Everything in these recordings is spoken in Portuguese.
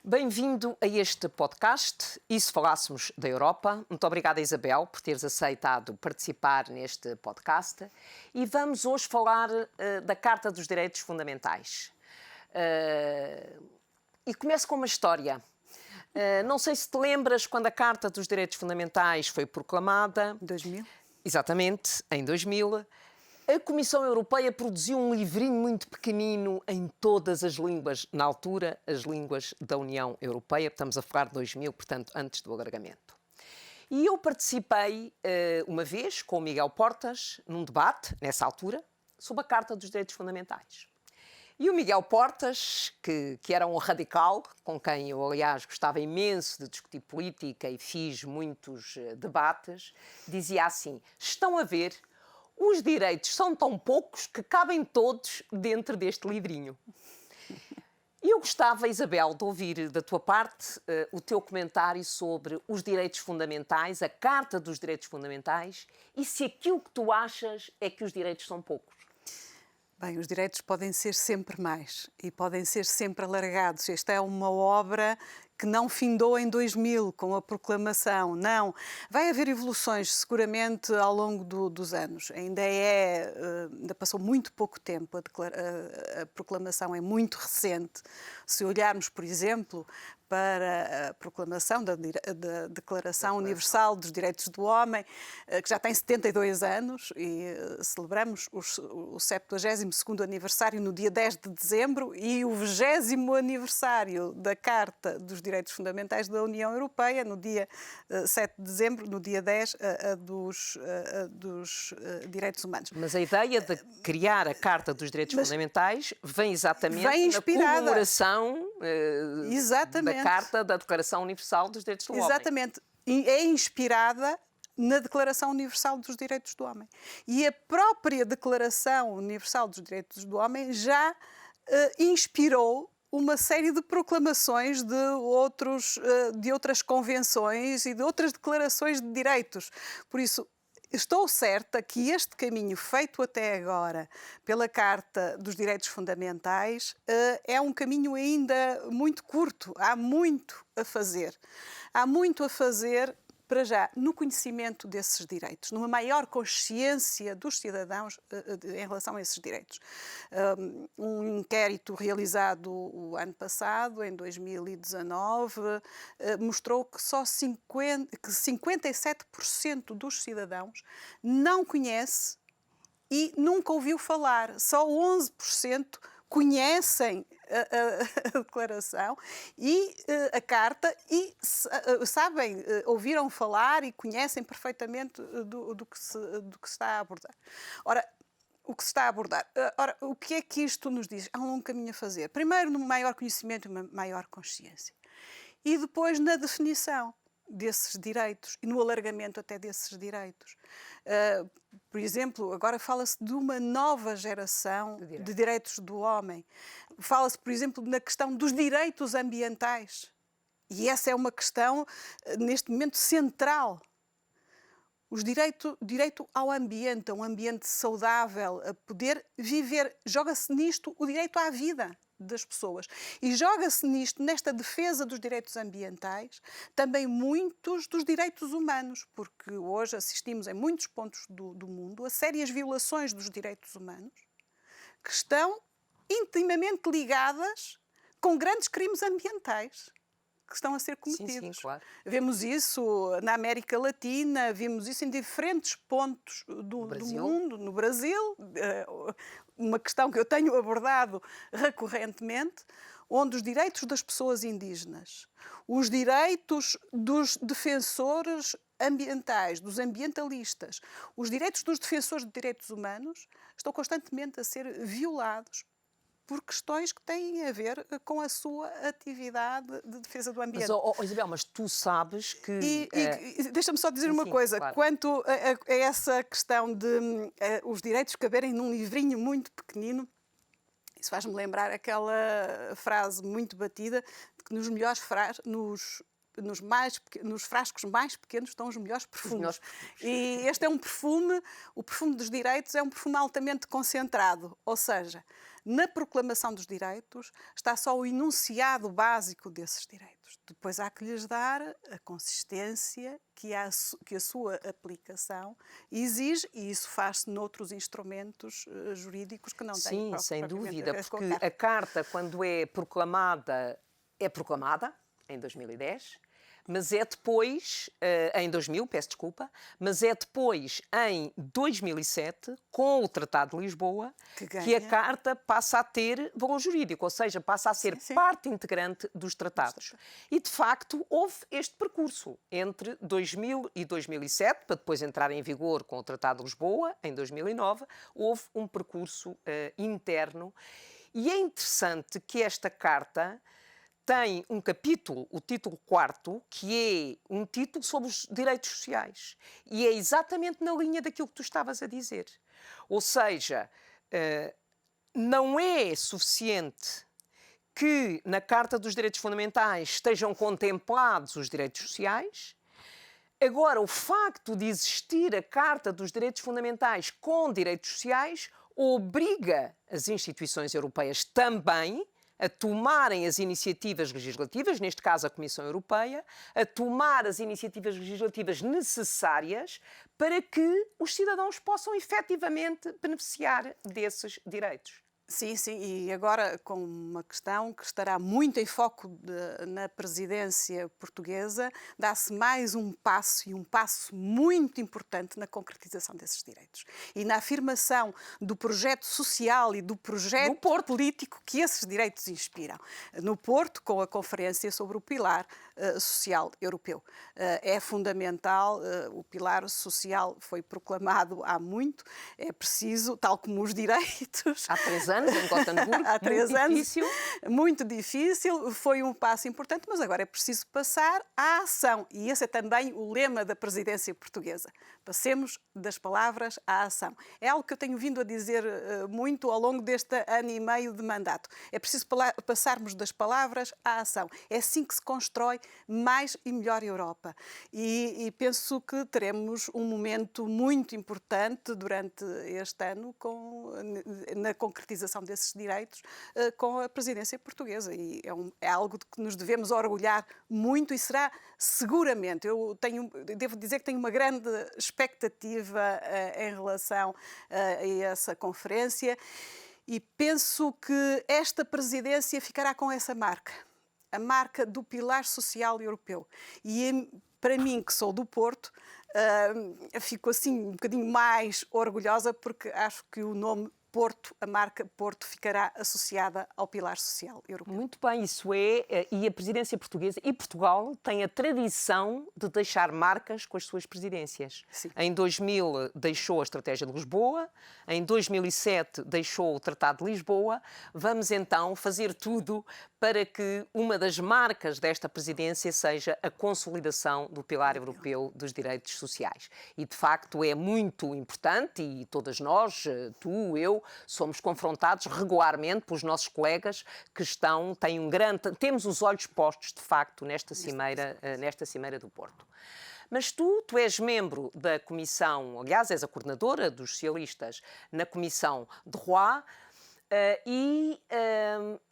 Bem-vindo a este podcast E se falássemos da Europa? Muito obrigada, Isabel, por teres aceitado participar neste podcast. E vamos hoje falar da Carta dos Direitos Fundamentais. E começo com uma história. Não sei se te lembras quando a Carta dos Direitos Fundamentais foi proclamada. 2000? Exatamente, em 2000. A Comissão Europeia produziu um livrinho muito pequenino em todas as línguas, na altura, as línguas da União Europeia. Estamos a falar de 2000, portanto, antes do alargamento. E eu participei uma vez com o Miguel Portas num debate, nessa altura, sobre a Carta dos Direitos Fundamentais. E o Miguel Portas, que era um radical, com quem eu, aliás, gostava imenso de discutir política e fiz muitos debates, dizia assim: estão a ver, os direitos são tão poucos que cabem todos dentro deste livrinho. E eu gostava, Isabel, de ouvir da tua parte o teu comentário sobre os direitos fundamentais, a Carta dos Direitos Fundamentais, e se aquilo que tu achas é que os direitos são poucos. Bem, os direitos podem ser sempre mais e podem ser sempre alargados. Esta é uma obra que não findou em 2000 com a proclamação, não. Vai haver evoluções seguramente ao longo dos anos. Ainda passou muito pouco tempo, a proclamação é muito recente. Se olharmos, por exemplo, para a proclamação da Declaração Universal dos Direitos do Homem, que já tem 72 anos, e celebramos o 72º aniversário no dia 10 de dezembro e o 20º aniversário da Carta dos Direitos Fundamentais da União Europeia, no dia 7 de dezembro, no dia 10, dos Direitos Humanos. Mas a ideia de criar a Carta dos Direitos Fundamentais vem exatamente na comemoração da Carta da Declaração Universal dos Direitos do Homem. Exatamente. É inspirada na Declaração Universal dos Direitos do Homem. E a própria Declaração Universal dos Direitos do Homem já inspirou uma série de proclamações de outras convenções e de outras declarações de direitos. Por isso, estou certa que este caminho feito até agora pela Carta dos Direitos Fundamentais é um caminho ainda muito curto. Há muito a fazer. Há muito a fazer, para já, no conhecimento desses direitos, numa maior consciência dos cidadãos em relação a esses direitos. Um inquérito realizado o ano passado, em 2019, mostrou que só 57% dos cidadãos não conhece e nunca ouviu falar. Só 11% conhecem a declaração e a carta e sabem, ouviram falar e conhecem perfeitamente do que se está a abordar. Ora, o que se está a abordar. Ora, o que é que isto nos diz? Há um longo caminho a fazer. Primeiro, no maior conhecimento e uma maior consciência. E depois, na definição desses direitos e no alargamento até desses direitos. Por exemplo, agora fala-se de uma nova geração de direitos do homem. Fala-se, por exemplo, na questão dos direitos ambientais. E essa é uma questão, neste momento, central. Direito ao ambiente, a um ambiente saudável, a poder viver. Joga-se nisto o direito à vida das pessoas. E joga-se nisto, nesta defesa dos direitos ambientais, também muitos dos direitos humanos, porque hoje assistimos em muitos pontos do mundo a sérias violações dos direitos humanos que estão intimamente ligadas com grandes crimes ambientais que estão a ser cometidos. Sim, claro. Vemos isso na América Latina, vemos isso em diferentes pontos do mundo, no Brasil, uma questão que eu tenho abordado recorrentemente, onde os direitos das pessoas indígenas, os direitos dos defensores ambientais, dos ambientalistas, os direitos dos defensores de direitos humanos estão constantemente a ser violados por questões que têm a ver com a sua atividade de defesa do ambiente. Mas, Isabel, mas tu sabes que... Deixa-me só dizer uma coisa. Claro. Quanto a essa questão de os direitos caberem num livrinho muito pequenino, isso faz-me lembrar aquela frase muito batida de que nos nos frascos mais pequenos estão os melhores perfumes. melhores perfumes. E este é um perfume, o perfume dos direitos é um perfume altamente concentrado, ou seja, na proclamação dos direitos está só o enunciado básico desses direitos. Depois há que lhes dar a consistência que a sua aplicação exige, e isso faz-se noutros instrumentos jurídicos que não têm Sim, sem propriamente dúvida, a ver com a porque Carta. a Carta, quando é proclamada em 2010, mas é depois, em 2000, peço desculpa, mas é depois, em 2007, com o Tratado de Lisboa, que a Carta passa a ter valor jurídico, ou seja, passa a ser parte integrante dos tratados. E, de facto, houve este percurso entre 2000 e 2007, para depois entrar em vigor com o Tratado de Lisboa, em 2009, houve um percurso interno. E é interessante que esta Carta tem um capítulo, o título 4º, que é um título sobre os direitos sociais. E é exatamente na linha daquilo que tu estavas a dizer. Ou seja, não é suficiente que na Carta dos Direitos Fundamentais estejam contemplados os direitos sociais. Agora, o facto de existir a Carta dos Direitos Fundamentais com direitos sociais obriga as instituições europeias também a tomarem as iniciativas legislativas, neste caso a Comissão Europeia, a tomar as iniciativas legislativas necessárias para que os cidadãos possam efetivamente beneficiar desses direitos. Sim, e agora com uma questão que estará muito em foco na presidência portuguesa, dá-se mais um passo, e um passo muito importante na concretização desses direitos. E na afirmação do projeto social e do projeto político que esses direitos inspiram. No Porto, com a Conferência sobre o Pilar Social Europeu. É fundamental, o Pilar Social foi proclamado há muito, é preciso, tal como os direitos... Há 3 anos. Em Gothenburg, há 3 anos, difícil. Muito difícil, foi um passo importante, mas agora é preciso passar à ação. E esse é também o lema da presidência portuguesa. Passemos das palavras à ação. É algo que eu tenho vindo a dizer muito ao longo deste ano e meio de mandato. É preciso passarmos das palavras à ação. É assim que se constrói mais e melhor Europa. E penso que teremos um momento muito importante durante este ano na concretização desses direitos com a presidência portuguesa. E é algo de que nos devemos orgulhar muito, e será seguramente. Devo dizer que tenho uma grande expectativa em relação a essa conferência, e penso que esta presidência ficará com essa marca, a marca do pilar social europeu. E para mim, que sou do Porto, fico assim um bocadinho mais orgulhosa, porque acho que o nome Porto, a marca Porto, ficará associada ao pilar social europeu. Muito bem, isso é, e a presidência portuguesa e Portugal têm a tradição de deixar marcas com as suas presidências. Sim. Em 2000 deixou a Estratégia de Lisboa, em 2007 deixou o Tratado de Lisboa. Vamos então fazer tudo para que uma das marcas desta presidência seja a consolidação do pilar europeu dos direitos sociais. E, de facto, é muito importante, e todas nós, tu, eu, somos confrontados regularmente pelos nossos colegas que temos os olhos postos, de facto, nesta cimeira do Porto. Mas tu és membro da Comissão, aliás, és a coordenadora dos socialistas na Comissão de Roy, e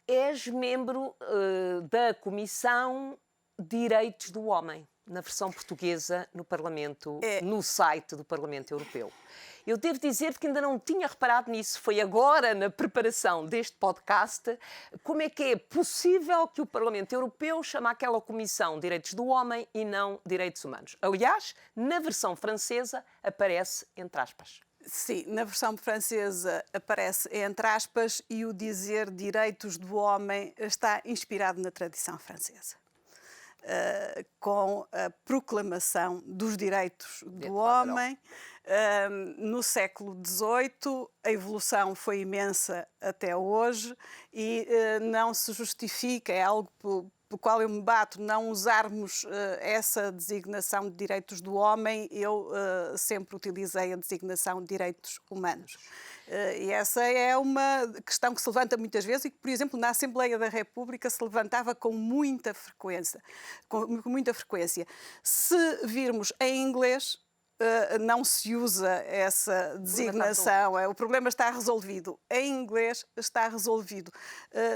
és membro da Comissão Direitos do Homem, na versão portuguesa, no site do Parlamento Europeu. Eu devo dizer-te que ainda não tinha reparado nisso. Foi agora, na preparação deste podcast, como é que é possível que o Parlamento Europeu chame aquela Comissão Direitos do Homem e não Direitos Humanos. Aliás, na versão francesa aparece entre aspas. Sim, na versão francesa aparece entre aspas, e o dizer direitos do homem está inspirado na tradição francesa. Com a proclamação dos direitos do homem No século XVIII, a evolução foi imensa até hoje e não se justifica, é algo pelo qual eu me bato, não usarmos essa designação de direitos do homem. Eu sempre utilizei a designação de direitos humanos. E essa é uma questão que se levanta muitas vezes e que, por exemplo, na Assembleia da República se levantava com muita frequência. Com muita frequência. Se virmos em inglês, não se usa essa designação. O problema está resolvido. Em inglês está resolvido.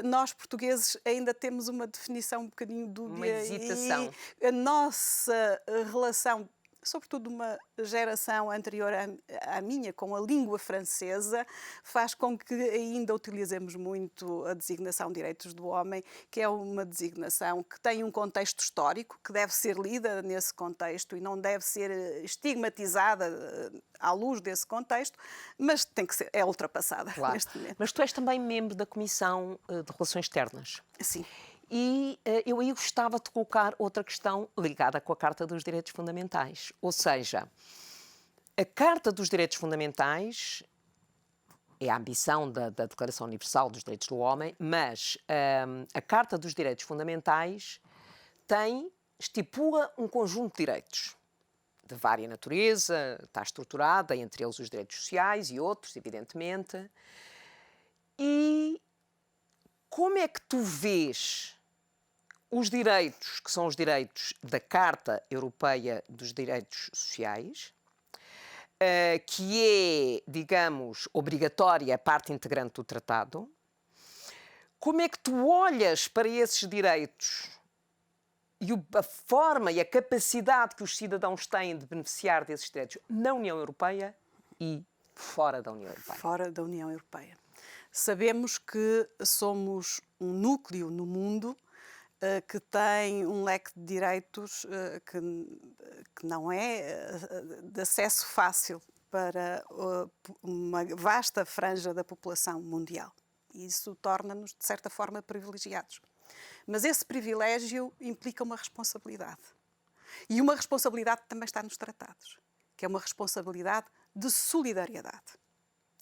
Nós, portugueses, ainda temos uma definição um bocadinho dúbia. Uma hesitação. E a nossa relação, sobretudo uma geração anterior à minha, com a língua francesa, faz com que ainda utilizemos muito a designação de direitos do homem, que é uma designação que tem um contexto histórico, que deve ser lida nesse contexto e não deve ser estigmatizada à luz desse contexto, mas tem que ser, é ultrapassada neste momento. Mas tu és também membro da Comissão de Relações Externas. Sim. E eu aí gostava de colocar outra questão ligada com a Carta dos Direitos Fundamentais. Ou seja, a Carta dos Direitos Fundamentais é a ambição da Declaração Universal dos Direitos do Homem, mas a Carta dos Direitos Fundamentais estipula um conjunto de direitos de vária natureza, está estruturada, entre eles os direitos sociais e outros, evidentemente. E como é que tu vês os direitos, que são os direitos da Carta Europeia dos Direitos Sociais, que é, digamos, obrigatória, parte integrante do tratado? Como é que tu olhas para esses direitos e a forma e a capacidade que os cidadãos têm de beneficiar desses direitos na União Europeia e fora da União Europeia? Fora da União Europeia. Sabemos que somos um núcleo no mundo que tem um leque de direitos que não é de acesso fácil para uma vasta franja da população mundial. Isso torna-nos, de certa forma, privilegiados. Mas esse privilégio implica uma responsabilidade. E uma responsabilidade que também está nos tratados, que é uma responsabilidade de solidariedade.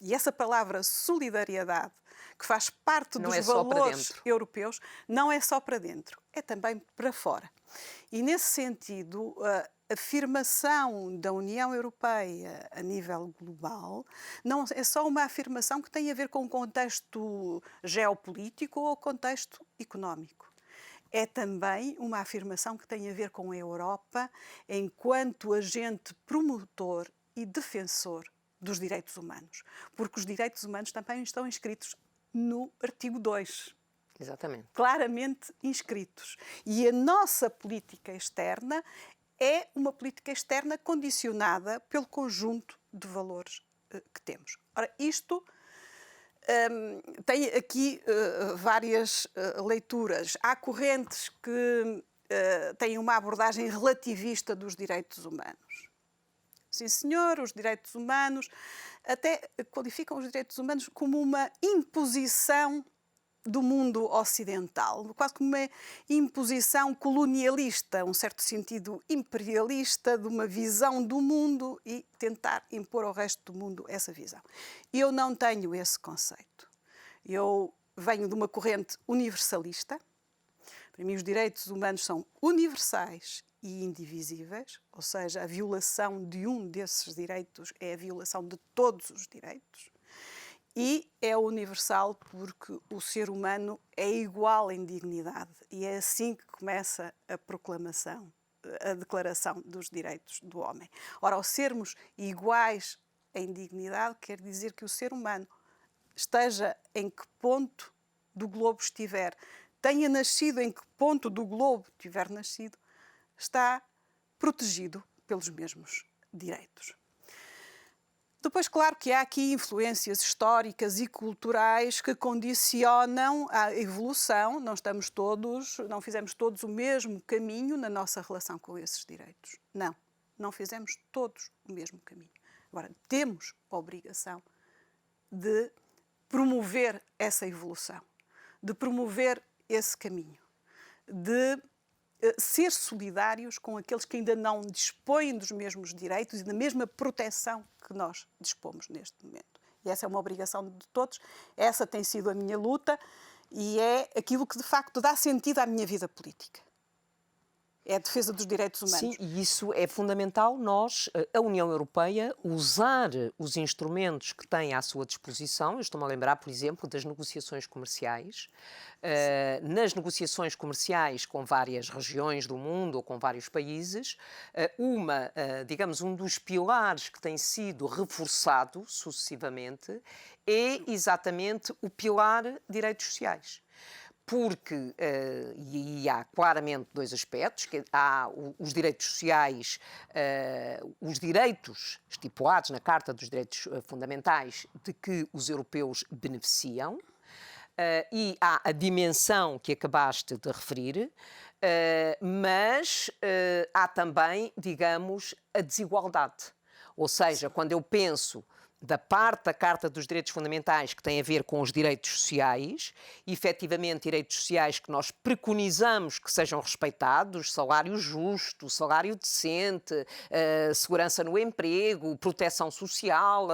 E essa palavra solidariedade, que faz parte dos valores europeus, não é só para dentro, é também para fora. E nesse sentido, a afirmação da União Europeia a nível global não é só uma afirmação que tem a ver com o contexto geopolítico ou o contexto económico. É também uma afirmação que tem a ver com a Europa enquanto agente promotor e defensor dos direitos humanos, porque os direitos humanos também estão inscritos no artigo 2. Exatamente. Claramente inscritos. E a nossa política externa é uma política externa condicionada pelo conjunto de valores que temos. Ora, isto tem aqui várias leituras. Há correntes que têm uma abordagem relativista dos direitos humanos. Sim, senhor, os direitos humanos até qualificam os direitos humanos como uma imposição do mundo ocidental, quase como uma imposição colonialista, um certo sentido imperialista de uma visão do mundo e tentar impor ao resto do mundo essa visão. Eu não tenho esse conceito. Eu venho de uma corrente universalista. Para mim, os direitos humanos são universais e indivisíveis, ou seja, a violação de um desses direitos é a violação de todos os direitos. E é universal porque o ser humano é igual em dignidade. E é assim que começa a proclamação, a Declaração dos Direitos do Homem. Ora, ao sermos iguais em dignidade, quer dizer que o ser humano, esteja em que ponto do globo estiver, tenha nascido em que ponto do globo tiver nascido, está protegido pelos mesmos direitos. Depois, claro que há aqui influências históricas e culturais que condicionam a evolução. Não fizemos todos o mesmo caminho na nossa relação com esses direitos. Não fizemos todos o mesmo caminho. Agora, temos a obrigação de promover essa evolução, de promover esse caminho, de ser solidários com aqueles que ainda não dispõem dos mesmos direitos e da mesma proteção que nós dispomos neste momento. E essa é uma obrigação de todos, essa tem sido a minha luta e é aquilo que de facto dá sentido à minha vida política. É a defesa dos direitos humanos. Sim, e isso é fundamental nós, a União Europeia, usar os instrumentos que tem à sua disposição. Eu estou-me a lembrar, por exemplo, das negociações comerciais. Nas negociações comerciais com várias regiões do mundo ou com vários países, digamos, um dos pilares que tem sido reforçado sucessivamente é exatamente o pilar direitos sociais. Porque, e há claramente dois aspectos, que há os direitos sociais, os direitos estipulados na Carta dos Direitos Fundamentais de que os europeus beneficiam, e há a dimensão que acabaste de referir, mas há também, digamos, a desigualdade. Ou seja, quando eu penso da parte da Carta dos Direitos Fundamentais que tem a ver com os direitos sociais, efetivamente direitos sociais que nós preconizamos que sejam respeitados, salário justo, salário decente, segurança no emprego, proteção social,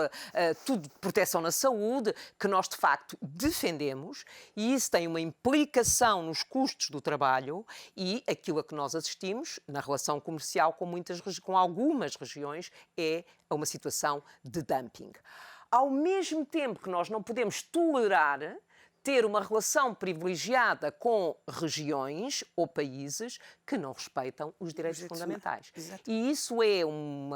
tudo, proteção na saúde, que nós de facto defendemos, e isso tem uma implicação nos custos do trabalho e aquilo a que nós assistimos na relação comercial com algumas regiões é a uma situação de dumping. Ao mesmo tempo que nós não podemos tolerar ter uma relação privilegiada com regiões ou países que não respeitam os direitos fundamentais. E isso é um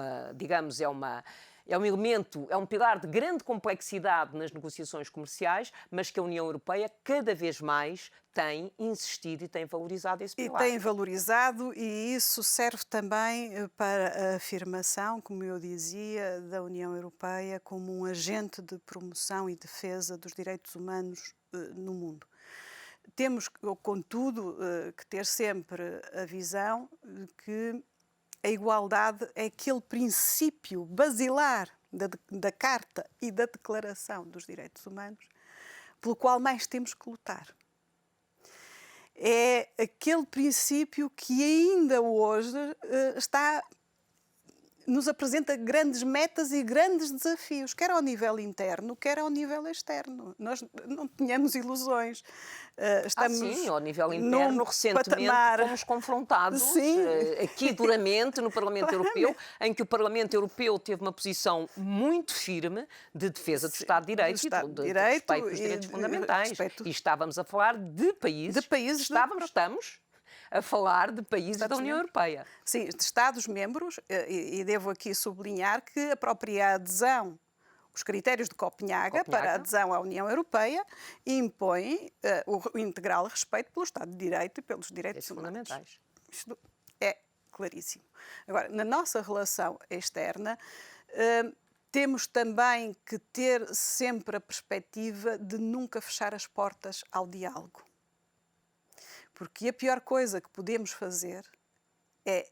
elemento, é um pilar de grande complexidade nas negociações comerciais, mas que a União Europeia cada vez mais tem insistido e tem valorizado esse pilar. E tem valorizado, e isso serve também para a afirmação, como eu dizia, da União Europeia como um agente de promoção e defesa dos direitos humanos no mundo. Temos, contudo, que ter sempre a visão de que a igualdade é aquele princípio basilar da Carta e da Declaração dos Direitos Humanos pelo qual mais temos que lutar. É aquele princípio que ainda hoje nos apresenta grandes metas e grandes desafios, quer ao nível interno, quer ao nível externo. Nós não tenhamos ilusões. Sim, ao nível interno, recentemente fomos confrontados aqui duramente no Parlamento Europeu, em que o Parlamento Europeu teve uma posição muito firme de defesa do Estado de Direito e de respeito dos direitos fundamentais. E estávamos a falar de países estamos a falar de países da União Europeia. Sim, de Estados-membros, e devo aqui sublinhar que a própria adesão, os critérios de Copenhaga para a adesão à União Europeia impõem o integral respeito pelo Estado de Direito e pelos direitos fundamentais. Isto é claríssimo. Agora, na nossa relação externa, temos também que ter sempre a perspectiva de nunca fechar as portas ao diálogo. Porque a pior coisa que podemos fazer é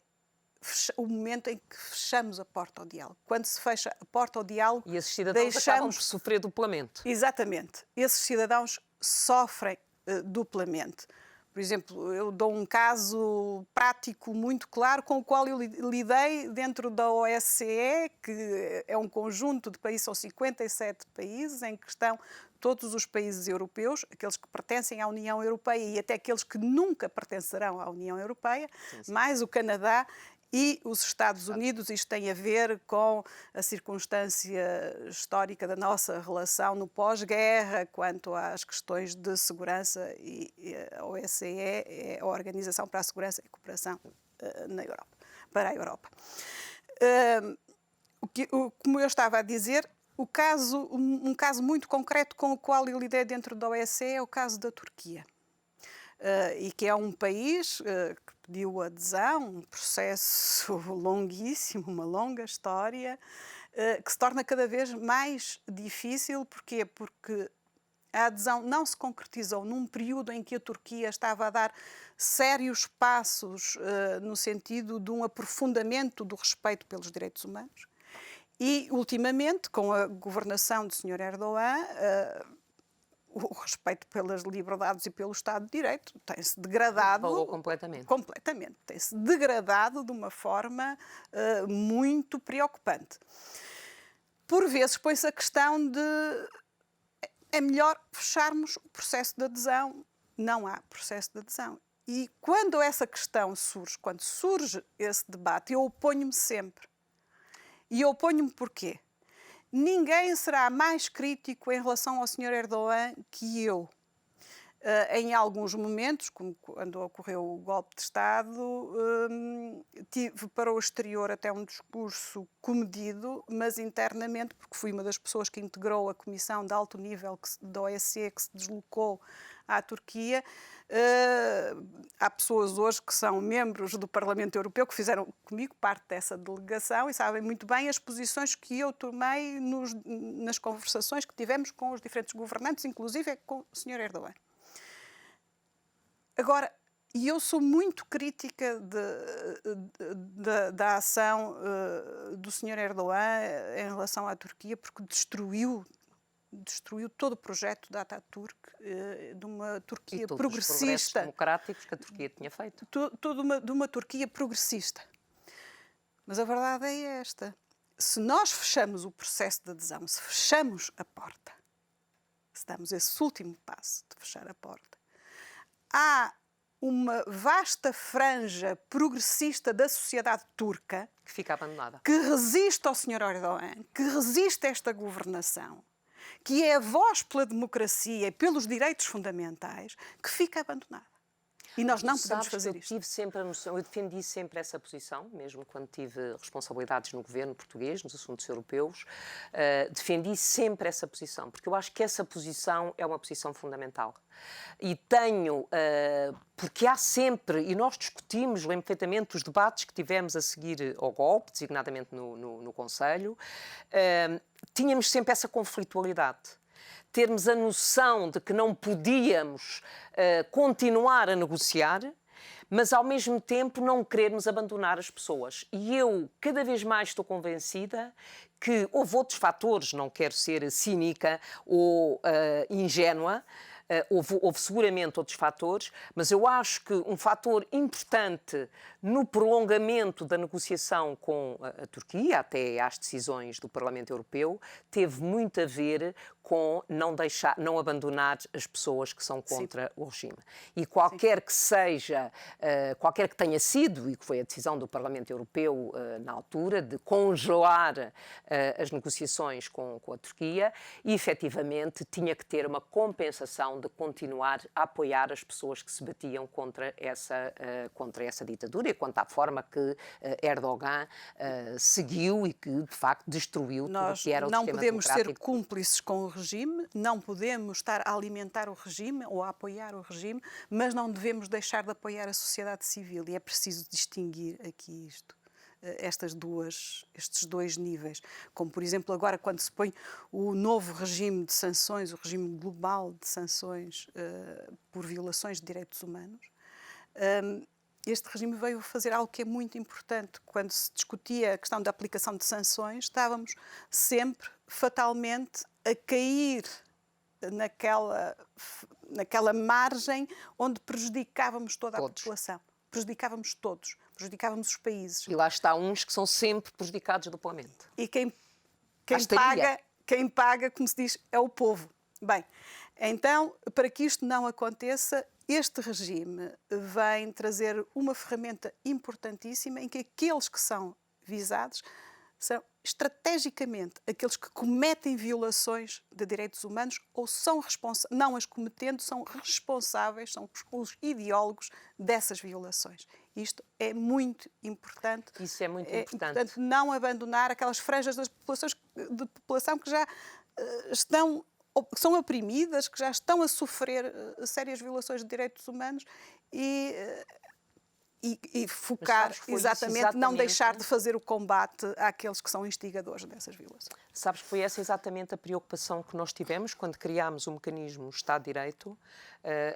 o momento em que fechamos a porta ao diálogo. Quando se fecha a porta ao diálogo, e esses cidadãos acabam por sofrer duplamente. Exatamente. Esses cidadãos sofrem duplamente. Por exemplo, eu dou um caso prático muito claro com o qual eu lidei dentro da OSCE, que é um conjunto de países, são 57 países, em que estão todos os países europeus, aqueles que pertencem à União Europeia e até aqueles que nunca pertencerão à União Europeia, mais o Canadá e os Estados Unidos. Isto tem a ver com a circunstância histórica da nossa relação no pós-guerra, quanto às questões de segurança, e a OSCE é a Organização para a Segurança e Cooperação na Europa, para a Europa. Como eu estava a dizer, um caso muito concreto com o qual eu lidei dentro da OSCE é o caso da Turquia. E que é um país que pediu adesão, um processo longuíssimo, uma longa história, que se torna cada vez mais difícil. Porquê? Porque a adesão não se concretizou num período em que a Turquia estava a dar sérios passos no sentido de um aprofundamento do respeito pelos direitos humanos. E, ultimamente, com a governação do Sr. Erdogan, o respeito pelas liberdades e pelo Estado de Direito tem-se degradado Falou completamente. completamente. Tem-se degradado de uma forma muito preocupante. Por vezes põe-se a questão de é melhor fecharmos o processo de adesão. Não há processo de adesão. E quando essa questão surge, quando surge esse debate, eu oponho-me sempre. E eu oponho-me porquê? Ninguém será mais crítico em relação ao Sr. Erdogan que eu. Em alguns momentos, como quando ocorreu o golpe de Estado, tive para o exterior até um discurso comedido, mas internamente, porque fui uma das pessoas que integrou a comissão de alto nível da OSCE que se deslocou à Turquia. Há pessoas hoje que são membros do Parlamento Europeu que fizeram comigo parte dessa delegação e sabem muito bem as posições que eu tomei nas conversações que tivemos com os diferentes governantes, inclusive com o Sr. Erdogan. Agora, e eu sou muito crítica da ação do Sr. Erdogan em relação à Turquia, porque destruiu todo o projeto da Ataturk, de uma Turquia progressista. Os democráticos que a Turquia tinha feito. De uma Turquia progressista. Mas a verdade é esta. Se nós fechamos o processo de adesão, se fechamos a porta, se damos esse último passo de fechar a porta, há uma vasta franja progressista da sociedade turca Que fica abandonada. que resiste ao Sr. Erdogan, que resiste a esta governação, que é a voz pela democracia e pelos direitos fundamentais, que fica abandonada. E nós não podemos fazer isto. Eu tive sempre a noção, eu defendi sempre essa posição, mesmo quando tive responsabilidades no governo português, nos assuntos europeus, defendi sempre essa posição, porque eu acho que essa posição é uma posição fundamental. E tenho, porque há sempre, e nós discutimos, lembro perfeitamente, os debates que tivemos a seguir ao golpe, designadamente no Conselho, tínhamos sempre essa conflitualidade. Termos a noção de que não podíamos continuar a negociar, mas ao mesmo tempo não querermos abandonar as pessoas. E eu cada vez mais estou convencida que houve outros fatores, não quero ser cínica ou ingênua, houve seguramente outros fatores, mas eu acho que um fator importante no prolongamento da negociação com a Turquia, até às decisões do Parlamento Europeu, teve muito a ver com não abandonar as pessoas que são contra Sim. o regime. E qualquer Sim. que seja, qualquer que tenha sido, e que foi a decisão do Parlamento Europeu na altura, de congelar as negociações com a Turquia, e efetivamente tinha que ter uma compensação de continuar a apoiar as pessoas que se batiam contra essa ditadura e quanto à forma que Erdogan seguiu e que, de facto, destruiu tudo o que era o sistema democrático. Nós não podemos ser cúmplices com o regime, não podemos estar a alimentar o regime ou a apoiar o regime, mas não devemos deixar de apoiar a sociedade civil e é preciso distinguir aqui isto. Estes dois níveis, como por exemplo agora quando se põe o novo regime de sanções, o regime global de sanções por violações de direitos humanos, este regime veio fazer algo que é muito importante. Quando se discutia a questão da aplicação de sanções, estávamos sempre fatalmente a cair naquela margem onde prejudicávamos toda a população. Prejudicávamos todos, prejudicávamos os países. E lá está uns que são sempre prejudicados duplamente. E quem paga, como se diz, é o povo. Bem, então, para que isto não aconteça, este regime vem trazer uma ferramenta importantíssima em que aqueles que são visados são estrategicamente aqueles que cometem violações de direitos humanos ou são não as cometendo, são responsáveis, são os ideólogos dessas violações. Isto é muito importante. Isso é muito importante. Portanto, não abandonar aquelas franjas de população que já são oprimidas, que já estão a sofrer sérias violações de direitos humanos e focar exatamente, não deixar de fazer o combate àqueles que são instigadores dessas violações. Sabes que foi essa exatamente a preocupação que nós tivemos quando criámos o mecanismo Estado de Direito.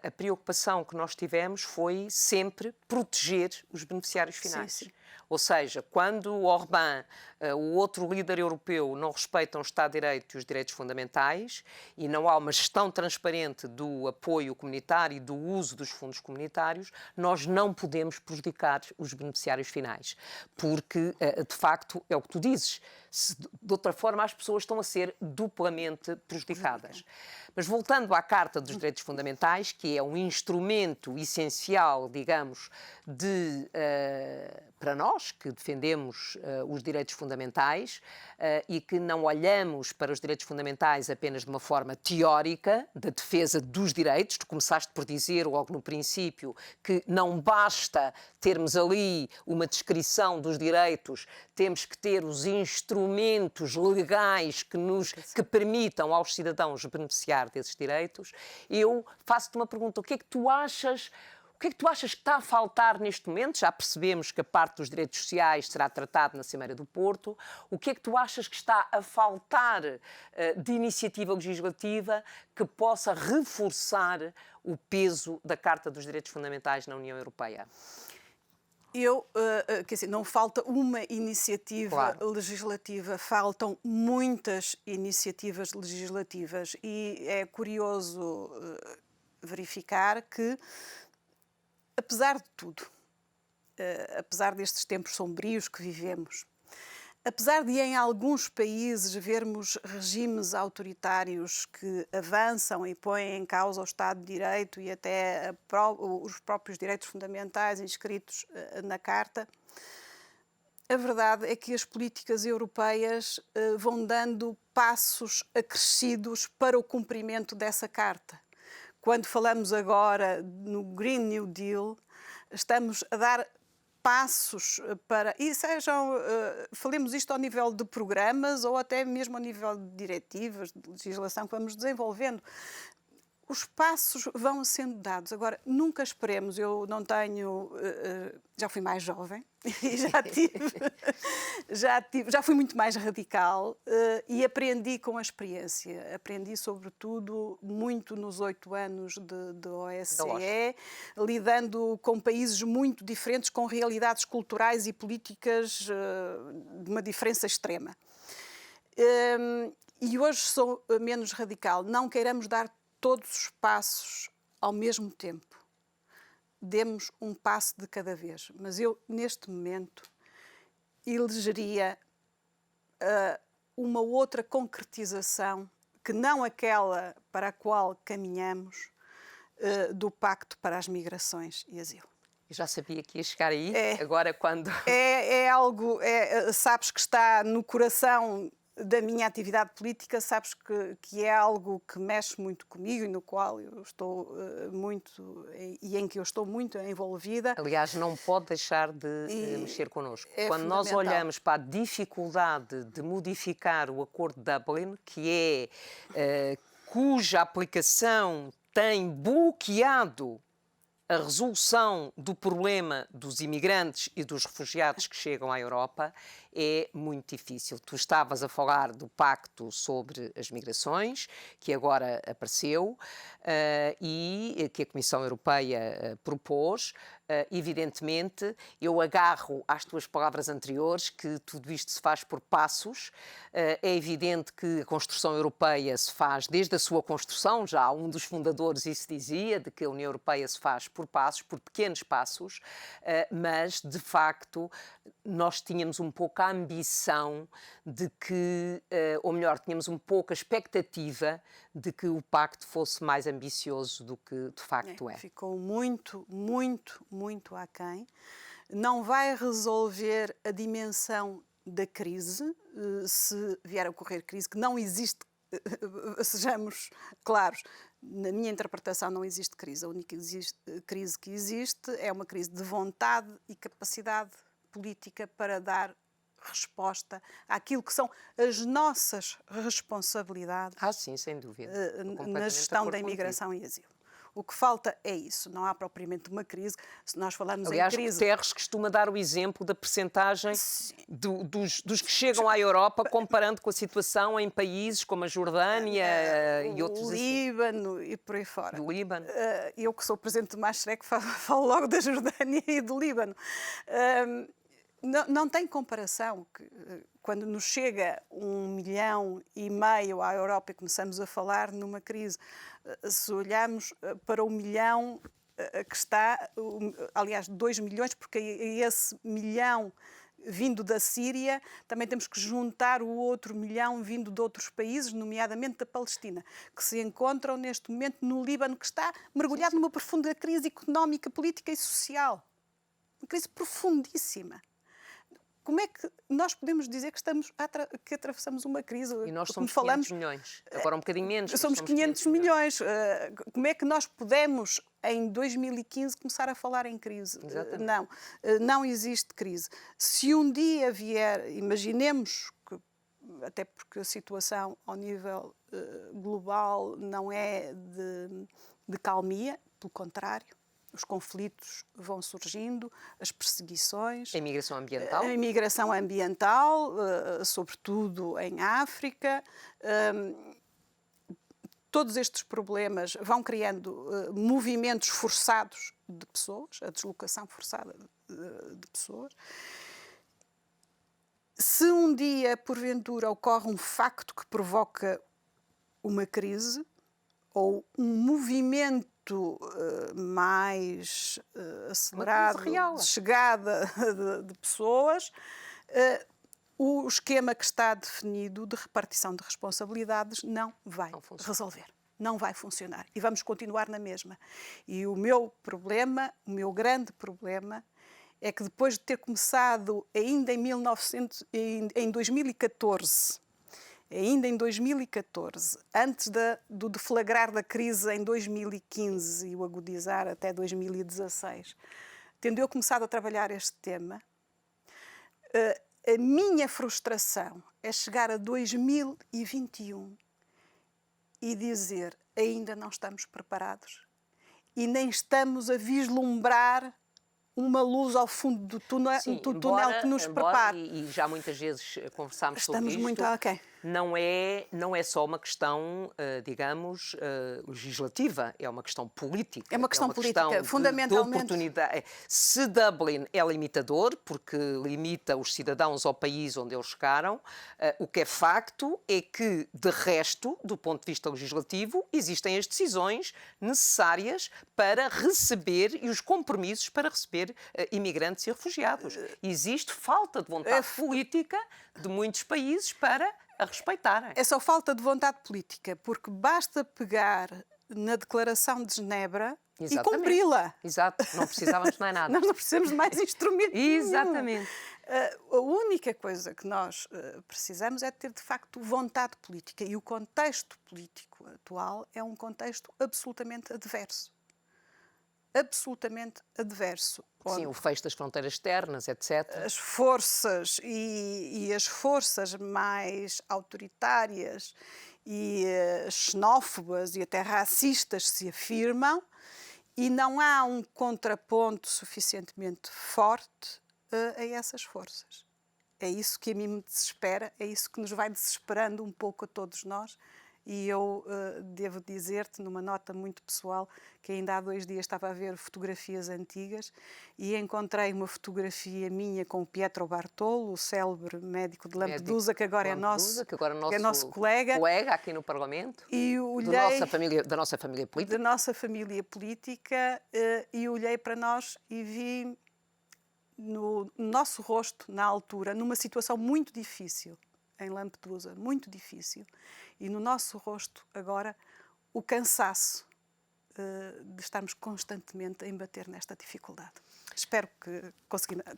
A preocupação que nós tivemos foi sempre proteger os beneficiários finais. Sim, sim. Ou seja, quando o Orbán, o outro líder europeu, não respeitam o Estado de Direito e os direitos fundamentais e não há uma gestão transparente do apoio comunitário e do uso dos fundos comunitários, nós não podemos prejudicar os beneficiários finais. Porque, de facto, é o que tu dizes. De outra forma, as pessoas estão a ser duplamente prejudicadas. Mas voltando à Carta dos Direitos Fundamentais, que é um instrumento essencial, digamos, para nós que defendemos os direitos fundamentais e que não olhamos para os direitos fundamentais apenas de uma forma teórica, da defesa dos direitos. Tu começaste por dizer logo no princípio que não basta termos ali uma descrição dos direitos, temos que ter os instrumentos legais que permitam aos cidadãos beneficiar desses direitos. Eu faço-te uma pergunta: o que é que tu achas? O que é que tu achas que está a faltar neste momento? Já percebemos que a parte dos direitos sociais será tratada na Cimeira do Porto. O que é que tu achas que está a faltar de iniciativa legislativa que possa reforçar o peso da Carta dos Direitos Fundamentais na União Europeia? Quer dizer, não falta uma iniciativa legislativa, faltam muitas iniciativas legislativas e é curioso verificar que, apesar de tudo, apesar destes tempos sombrios que vivemos, apesar de em alguns países vermos regimes autoritários que avançam e põem em causa o Estado de Direito e até os próprios direitos fundamentais inscritos na Carta, a verdade é que as políticas europeias vão dando passos acrescidos para o cumprimento dessa Carta. Quando falamos agora no Green New Deal, estamos a dar passos para... E falemos isto ao nível de programas ou até mesmo ao nível de diretivas, de legislação que vamos desenvolvendo. Os passos vão sendo dados. Agora, nunca esperemos, eu não tenho... já fui mais jovem e já fui muito mais radical e aprendi com a experiência. Aprendi, sobretudo, muito nos 8 anos de OSCE, lidando com países muito diferentes, com realidades culturais e políticas de uma diferença extrema. E hoje sou menos radical. Não queiramos dar todos os passos ao mesmo tempo. Demos um passo de cada vez. Mas eu, neste momento, elegeria uma outra concretização que não aquela para a qual caminhamos do Pacto para as Migrações e Asilo. Eu já sabia que ia chegar aí, agora quando... É algo, sabes que está no coração da minha atividade política, sabes que é algo que mexe muito comigo e no qual eu estou em que eu estou muito envolvida. Aliás, não pode deixar de mexer connosco. Quando nós olhamos para a dificuldade de modificar o Acordo de Dublin, que cuja aplicação tem bloqueado a resolução do problema dos imigrantes e dos refugiados que chegam à Europa, é muito difícil. Tu estavas a falar do Pacto sobre as Migrações, que agora apareceu e que a Comissão Europeia propôs. Evidentemente, eu agarro às tuas palavras anteriores, que tudo isto se faz por passos. É evidente que a construção europeia se faz desde a sua construção, já um dos fundadores isso dizia, de que a União Europeia se faz por passos, por pequenos passos, mas, de facto, nós tínhamos um pouco a ambição de que, ou melhor, tínhamos um pouco a expectativa de que o pacto fosse mais ambicioso do que de facto é. Ficou muito, muito, muito aquém. Não vai resolver a dimensão da crise, se vier a ocorrer crise, que não existe, sejamos claros, na minha interpretação não existe crise. A única crise que existe é uma crise de vontade e capacidade política para dar resposta àquilo que são as nossas responsabilidades sim, sem dúvida. na gestão da imigração e asilo. O que falta é isso, não há propriamente uma crise. Se nós falarmos Aliás, em crise... Guterres costuma dar o exemplo da percentagem dos que chegam à Europa comparando com a situação em países como a Jordânia e outros o assim. Líbano e por aí fora. Do Líbano. Eu que sou presidente do Maastricht falo logo da Jordânia e do Líbano. Não tem comparação. Quando nos chega 1,5 milhão à Europa e começamos a falar numa crise, se olharmos para 1 milhão que está, aliás, 2 milhões, porque esse milhão vindo da Síria, também temos que juntar o outro milhão vindo de outros países, nomeadamente da Palestina, que se encontram neste momento no Líbano, que está mergulhado numa profunda crise económica, política e social. Uma crise profundíssima. Como é que nós podemos dizer que atravessamos uma crise? E nós somos 500 milhões. Agora um bocadinho menos. Somos 500 milhões. Como é que nós podemos, em 2015, começar a falar em crise? Exatamente. Não existe crise. Se um dia vier, imaginemos que, até porque a situação ao nível global não é de calmia, pelo contrário, os conflitos vão surgindo, as perseguições. A imigração ambiental? A imigração ambiental, sobretudo em África. Todos estes problemas vão criando movimentos forçados de pessoas, a deslocação forçada de pessoas. Se um dia, porventura, ocorre um facto que provoca uma crise ou um movimento mais acelerado de chegada de pessoas, o esquema que está definido de repartição de responsabilidades não vai resolver. Não vai funcionar. E vamos continuar na mesma. E o meu problema, o meu grande problema, é que depois de ter começado ainda em 2014, antes do deflagrar da crise em 2015 e o agudizar até 2016, tendo eu começado a trabalhar este tema, a minha frustração é chegar a 2021 e dizer ainda não estamos preparados e nem estamos a vislumbrar uma luz ao fundo do túnel, que nos prepare. E já muitas vezes conversámos sobre isto. Estamos muito aquém. Não é só uma questão, digamos, legislativa, é uma questão política. É uma questão política, fundamentalmente. De oportunidade. Se Dublin é limitador, porque limita os cidadãos ao país onde eles chegaram, o que é facto é que, de resto, do ponto de vista legislativo, existem as decisões necessárias para receber e os compromissos para receber imigrantes e refugiados. Existe falta de vontade política de muitos países para a respeitarem. É só falta de vontade política, porque basta pegar na Declaração de Genebra e cumpri-la. Exato, não precisávamos de mais nada. Nós não precisamos de mais instrumentos. Exatamente. A única coisa que nós precisamos é ter, de facto, vontade política. E o contexto político atual é um contexto absolutamente adverso. Absolutamente adverso. Sim, o fecho das fronteiras externas, etc. As forças e as forças mais autoritárias e xenófobas e até racistas se afirmam e não há um contraponto suficientemente forte a essas forças. É isso que a mim me desespera, é isso que nos vai desesperando um pouco a todos nós. E eu devo dizer-te, numa nota muito pessoal, que ainda há 2 dias estava a ver fotografias antigas e encontrei uma fotografia minha com o Pietro Bartolo, o célebre médico de Lampedusa, que agora é nosso colega aqui no Parlamento, e olhei, da nossa família política. Da nossa família política, e olhei para nós e vi no nosso rosto, na altura, numa situação muito difícil, em Lampedusa, muito difícil, e no nosso rosto agora o cansaço de estarmos constantemente a embater nesta dificuldade. espero que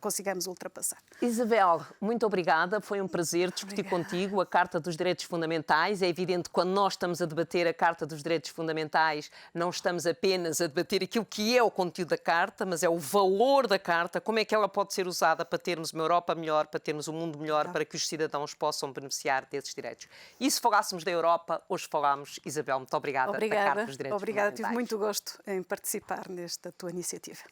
consigamos ultrapassar. Isabel, muito obrigada. Foi um prazer discutir contigo a Carta dos Direitos Fundamentais. É evidente que quando nós estamos a debater a Carta dos Direitos Fundamentais, não estamos apenas a debater aquilo que é o conteúdo da Carta, mas é o valor da Carta, como é que ela pode ser usada para termos uma Europa melhor, para termos um mundo melhor, para que os cidadãos possam beneficiar desses direitos. E se falássemos da Europa, hoje falámos. Isabel, muito obrigada. Da Carta dos Direitos Obrigada, Fundamentais. tive muito gosto em participar nesta tua iniciativa.